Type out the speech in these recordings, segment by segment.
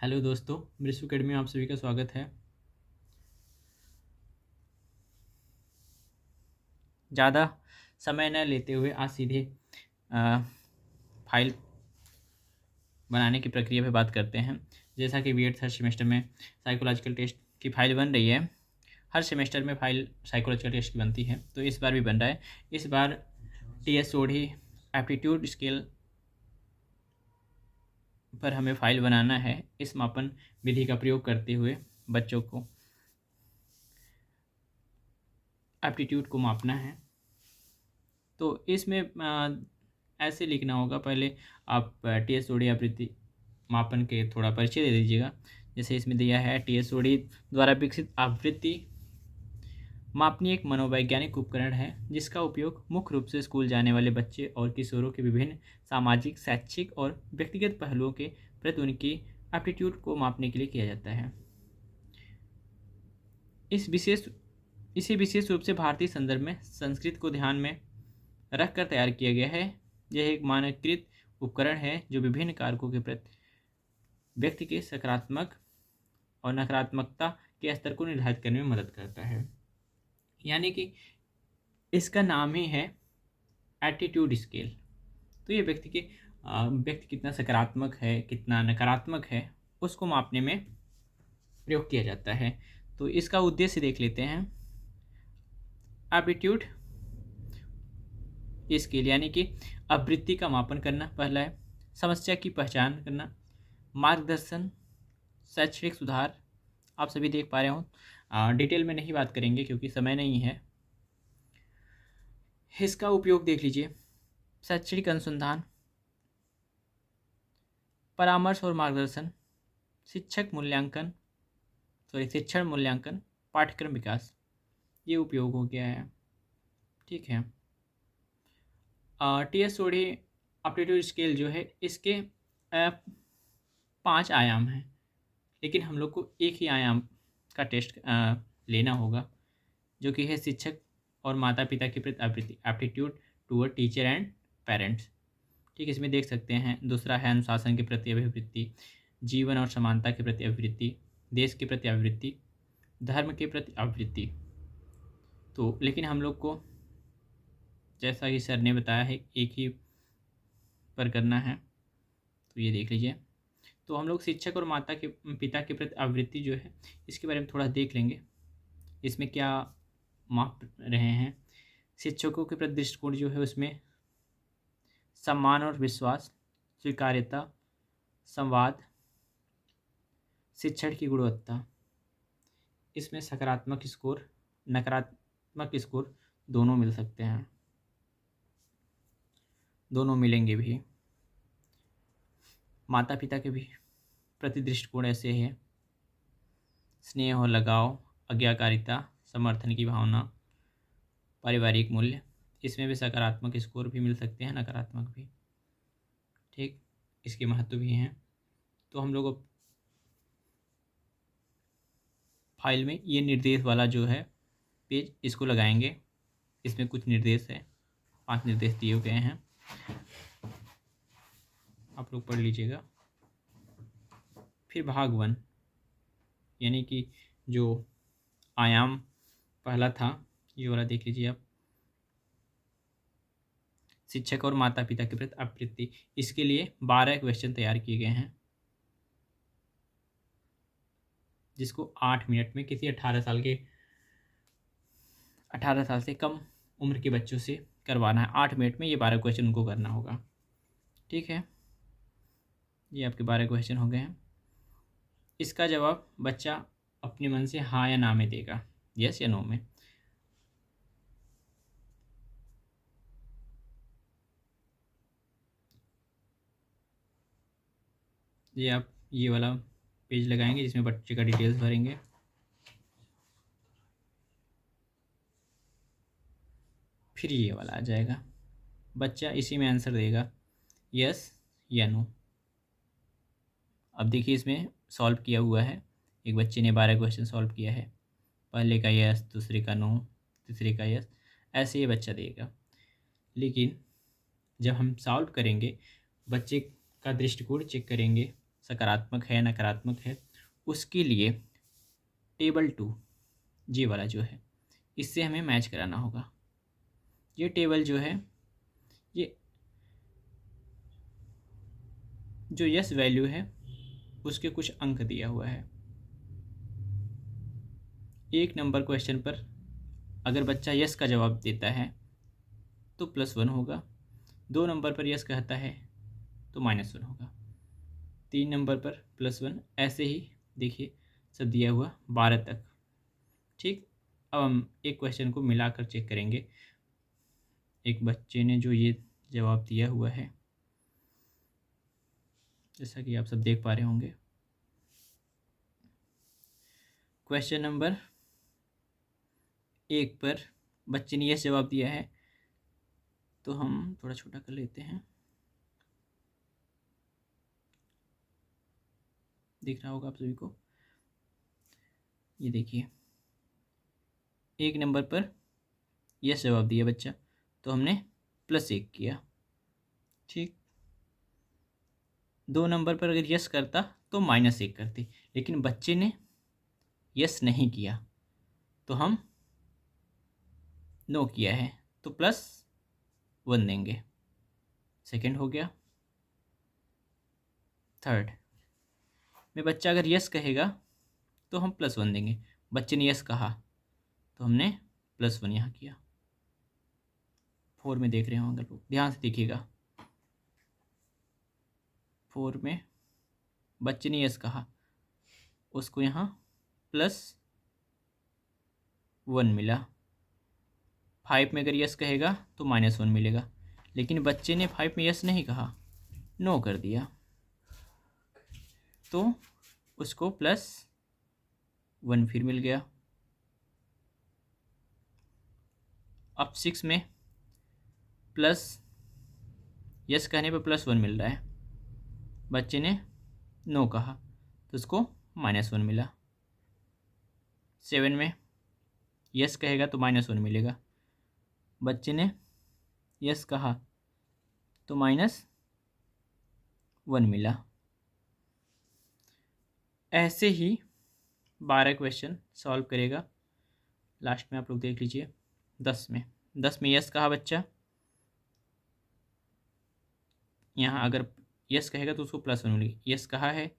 Hello दोस्तों, मृत्यु academy में आप सभी का स्वागत है। ज़्यादा समय न लेते हुए आज सीधे अ, फाइल बनाने की प्रक्रिया पे बात करते हैं। जैसा कि बीएड थर्ड सेमेस्टर में साइकोलॉजिकल टेस्ट की फाइल बन रही है। हर सेमेस्टर में फाइल साइकोलॉजिकल टेस्ट की बनती है, तो इस बार भी बन रहा है। इस बार टीएसओडी एप्टीट्यूड स्केल पर हमें फाइल बनाना है। इस मापन विधि का प्रयोग करते हुए बच्चों को एप्टीट्यूड को मापना है। तो इसमें ऐसे लिखना होगा। पहले आप टीएसओडी आवृत्ति मापन के थोड़ा परिचय दे दीजिएगा। जैसे इसमें दिया है, टीएसओडी द्वारा विकसित आवृत्ति मापनी एक मनोवैज्ञानिक उपकरण है जिसका उपयोग मुख्य रूप से स्कूल जाने वाले बच्चे और किशोरों के विभिन्न सामाजिक, शैक्षिक और व्यक्तिगत पहलुओं के प्रति उनकी एप्टीट्यूड को मापने के लिए किया जाता है। इसे विशेष रूप से भारतीय संदर्भ में संस्कृत को ध्यान में रखकर तैयार किया गया है। यह एक मानकीकृत उपकरण है जो विभिन्न कारकों के प्रति व्यक्ति के सकारात्मक और नकारात्मकता के स्तर को निर्धारित करने में मदद करता है। यानी कि इसका नाम ही है एटीट्यूड स्केल। तो ये व्यक्ति कितना सकारात्मक है, कितना नकारात्मक है, उसको मापने में प्रयोग किया जाता है। तो इसका उद्देश्य देख लेते हैं। एप्टीट्यूड स्केल यानी कि आवृत्ति का मापन करना पहला है, समस्या की पहचान करना, मार्गदर्शन, शैक्षणिक सुधार। आप सभी देख पा रहे हो। डिटेल में नहीं बात करेंगे क्योंकि समय नहीं है। इसका उपयोग देख लीजिए। शैक्षणिक अनुसंधान, परामर्श और मार्गदर्शन, शिक्षण मूल्यांकन, पाठ्यक्रम विकास, ये उपयोग हो गया है। ठीक है। टीएसओडी एप्टीट्यूड स्केल जो है, इसके 5 आयाम हैं, लेकिन हम लोग को एक ही आयाम का टेस्ट लेना होगा, जो कि है शिक्षक और माता पिता के प्रति आवृत्ति, aptitude toward teacher and parents. ठीक है, इसमें देख सकते हैं। दूसरा है अनुशासन के प्रति अभिवृत्ति, जीवन और समानता के प्रति अभिवृत्ति, देश के प्रति अभिवृत्ति, धर्म के प्रति अभिवृत्ति। तो लेकिन हम लोग को, जैसा कि सर ने बताया है, एक ही पर करना है। तो ये देख लीजिए। तो हम लोग शिक्षक और माता के पिता के प्रति आवृत्ति जो है, इसके बारे में थोड़ा देख लेंगे। इसमें क्या माप रहे हैं। शिक्षकों के प्रति दृष्टिकोण जो है, उसमें सम्मान और विश्वास, स्वीकार्यता, संवाद, शिक्षण की गुणवत्ता। इसमें सकारात्मक स्कोर, नकारात्मक स्कोर दोनों मिल सकते हैं, दोनों मिलेंगे भी। माता पिता के भी प्रति दृष्टिकोण ऐसे है, स्नेह और लगाव, आज्ञाकारिता, समर्थन की भावना, पारिवारिक मूल्य। इसमें भी सकारात्मक स्कोर भी मिल सकते हैं, नकारात्मक भी। ठीक, इसके महत्व भी हैं। तो हम लोग फाइल में ये निर्देश वाला जो है पेज, इसको लगाएंगे। इसमें कुछ निर्देश है, 5 निर्देश दिए गए हैं, आप लोग पढ़ लीजिएगा। फिर भाग 1 यानी कि जो आयाम पहला था, ये वाला देख लीजिए आप, शिक्षक और माता पिता के प्रति आवृत्ति। इसके लिए 12 क्वेश्चन तैयार किए गए हैं, जिसको 8 मिनट में किसी 18 साल से कम उम्र के बच्चों से करवाना है। 8 मिनट में ये 12 क्वेश्चन उनको करना होगा। ठीक है, ये आपके 12 क्वेश्चन हो गए हैं। इसका जवाब बच्चा अपने मन से हाँ या ना में देगा, यस या नो में। ये आप ये वाला पेज लगाएंगे जिसमें बच्चे का डिटेल्स भरेंगे। फिर ये वाला आ जाएगा, बच्चा इसी में आंसर देगा, यस या नो। अब देखिए, इसमें सॉल्व किया हुआ है। एक बच्चे ने 12 क्वेश्चन सॉल्व किया है। पहले का यस, दूसरे का नो, तीसरे का यस, ऐसे ये बच्चा देगा। लेकिन जब हम सॉल्व करेंगे, बच्चे का दृष्टिकोण चेक करेंगे, सकारात्मक है नकारात्मक है, उसके लिए टेबल 2 जी वाला जो है इससे हमें मैच कराना होगा। ये टेबल जो है ये जो यस वैल्यू है उसके कुछ अंक दिया हुआ है। 1 नंबर क्वेश्चन पर अगर बच्चा यस का जवाब देता है तो +1 होगा, 2 नंबर पर यस कहता है तो -1 होगा, 3 नंबर पर +1, ऐसे ही देखिए सब दिया हुआ 12 तक। ठीक, अब हम एक क्वेश्चन को मिलाकर चेक करेंगे। एक बच्चे ने जो ये जवाब दिया हुआ है, जैसा कि आप सब देख पा रहे होंगे, क्वेश्चन नंबर 1 पर बच्चे ने यस जवाब दिया है, तो हम थोड़ा छोटा कर लेते हैं, दिख रहा होगा आप सभी को। ये देखिए 1 नंबर पर यस जवाब दिया बच्चा, तो हमने +1 किया। ठीक, 2 नंबर पर अगर यस करता तो -1 करती, लेकिन बच्चे ने यस नहीं किया तो हम नो किया है तो +1 देंगे। सेकंड हो गया। थर्ड में बच्चा अगर यस कहेगा तो हम +1 देंगे, बच्चे ने यस कहा तो हमने +1 यहाँ किया। 4 में देख रहे होंगे लोग, ध्यान से देखिएगा। 4 में बच्चे ने यस कहा, उसको यहाँ +1 मिला। 5 में अगर यस कहेगा तो -1 मिलेगा, लेकिन बच्चे ने 5 में यस नहीं कहा, नो कर दिया, तो उसको +1 फिर मिल गया। अब 6 में यस कहने पर +1 मिल रहा है, बच्चे ने नो कहा तो उसको -1 मिला। 7 में यस कहेगा तो -1 मिलेगा, बच्चे ने यस कहा तो -1 मिला। ऐसे ही 12 क्वेश्चन सॉल्व करेगा। लास्ट में आप लोग देख लीजिए 10 में यस कहा बच्चा, यहाँ अगर यस कहेगा तो उसको +1 मिलेगा, यस कहा है तो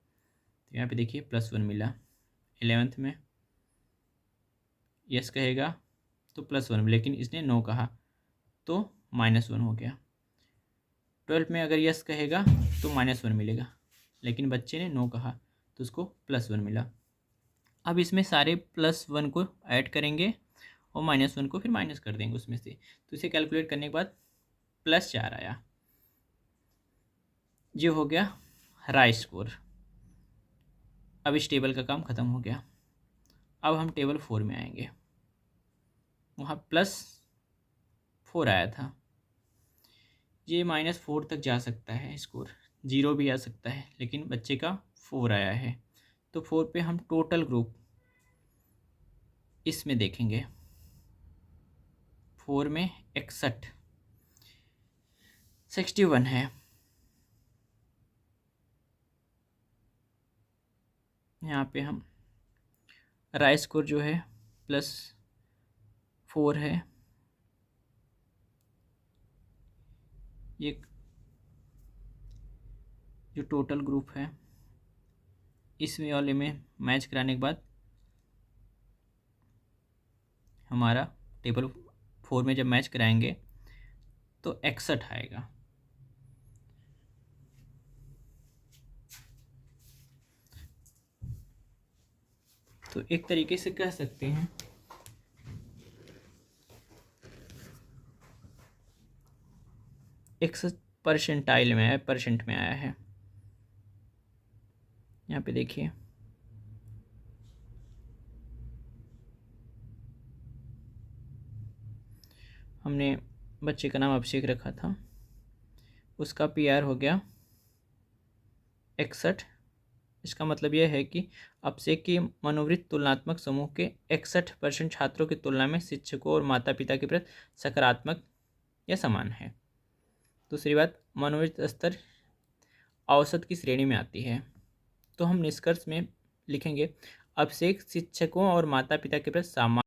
यहाँ पे देखिए +1 मिला। 11th में यस कहेगा तो +1 मिला, लेकिन इसने नो कहा तो -1 हो गया। 12th में अगर यस कहेगा तो -1 मिलेगा, लेकिन बच्चे ने नो कहा तो उसको +1 मिला। अब इसमें सारे +1 को ऐड करेंगे और -1 को फिर माइनस कर देंगे उसमें से, तो इसे कैलकुलेट करने के बाद +4 आया। ये हो गया राय स्कोर। अब इस टेबल का काम ख़त्म हो गया। अब हम टेबल 4 में आएंगे, वहाँ +4 आया था, ये -4 तक जा सकता है स्कोर, 0 भी आ सकता है, लेकिन बच्चे का 4 आया है, तो 4 पे हम टोटल ग्रुप इसमें देखेंगे। 4 में 61 है, यहाँ पे हम राय स्कोर जो है +4 है, ये जो टोटल ग्रुप है इसमें वाले में मैच कराने के बाद हमारा टेबल 4 में जब मैच कराएंगे तो 61 आएगा। तो एक तरीके से कह सकते हैं 61 परसेंटाइल में आया, परसेंट में आया है। यहाँ पे देखिए हमने बच्चे का नाम अभिषेक रखा था, उसका PR हो गया 61। इसका मतलब यह है कि अभिषेक के मनोवृत्त तुलनात्मक समूह के 61% छात्रों की तुलना में शिक्षकों और माता पिता के प्रति सकारात्मक या समान है। दूसरी बात, मनोवृत्त स्तर औसत की श्रेणी में आती है। तो हम निष्कर्ष में लिखेंगे, अब से शिक्षकों और माता पिता के प्रति सामान्य